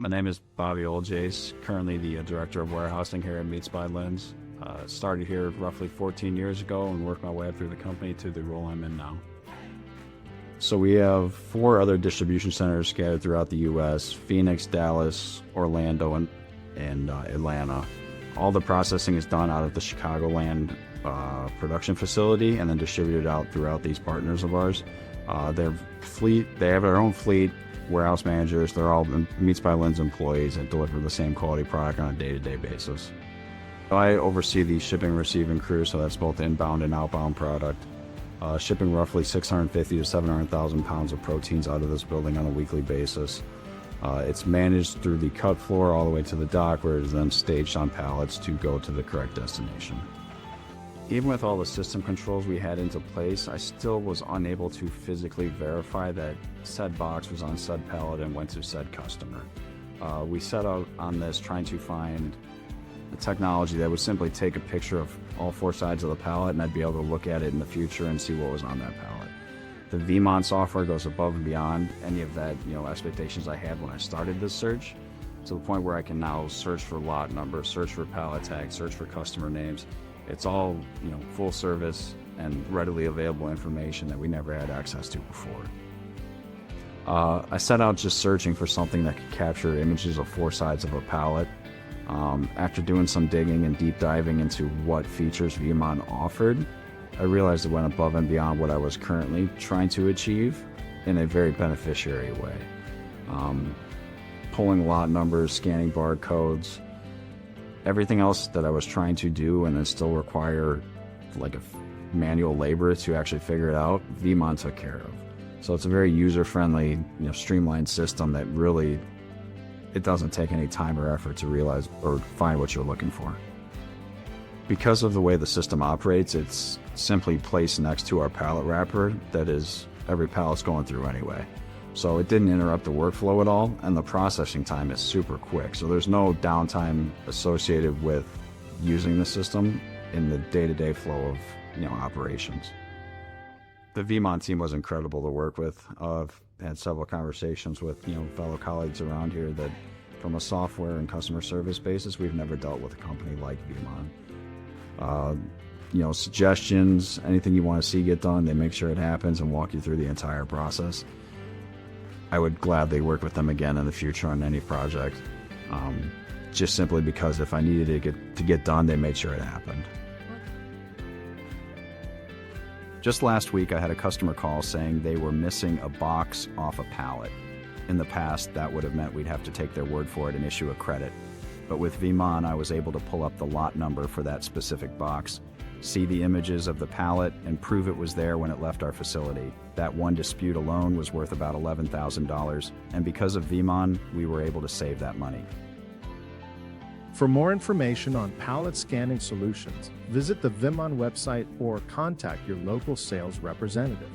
My name is Bobby Oljace, currently the Director of Warehousing here at Meats by Linz. Started here roughly 14 years ago and worked my way up through the company to the role I'm in now. So we have 4 other distribution centers scattered throughout the U.S., Phoenix, Dallas, Orlando, and Atlanta. All the processing is done out of the Chicagoland production facility and then distributed out throughout these partners of ours. They have their own fleet, warehouse managers. They're all Meats by Linz employees and deliver the same quality product on a day-to-day basis. I oversee the shipping and receiving crew, so that's both inbound and outbound product. Shipping roughly 650 to 700,000 pounds of proteins out of this building on a weekly basis. It's managed through the cut floor all the way to the dock, where it is then staged on pallets to go to the correct destination. Even with all the system controls we had into place, I still was unable to physically verify that said box was on said pallet and went to said customer. We set out on this trying to find a technology that would simply take a picture of all 4 sides of the pallet, and I'd be able to look at it in the future and see what was on that pallet. The VMON software goes above and beyond any of that, expectations I had when I started this search, to the point where I can now search for lot numbers, search for pallet tags, search for customer names. It's all, full service and readily available information that we never had access to before. I set out just searching for something that could capture images of 4 sides of a pallet. After doing some digging and deep diving into what features VMON offered, I realized it went above and beyond what I was currently trying to achieve in a very beneficiary way. Pulling lot numbers, scanning barcodes, everything else that I was trying to do and then still require like a manual labor to actually figure it out, VMON took care of. So it's a very user-friendly, streamlined system that really, it doesn't take any time or effort to realize or find what you're looking for. Because of the way the system operates, it's simply placed next to our pallet wrapper that is every pallet's going through anyway. So it didn't interrupt the workflow at all, and the processing time is super quick. So there's no downtime associated with using the system in the day-to-day flow of operations. The VMON team was incredible to work with. I've had several conversations with fellow colleagues around here that from a software and customer service basis, we've never dealt with a company like VMON. Suggestions, anything you want to see get done, they make sure it happens and walk you through the entire process. I would gladly work with them again in the future on any project, just simply because if I needed it to get done, they made sure it happened. Just last week, I had a customer call saying they were missing a box off a pallet. In the past, that would have meant we'd have to take their word for it and issue a credit. But with VMON, I was able to pull up the lot number for that specific box, see the images of the pallet, and prove it was there when it left our facility. That one dispute alone was worth about $11,000, and because of VMON, we were able to save that money. For more information on pallet scanning solutions, visit the VMON website or contact your local sales representative.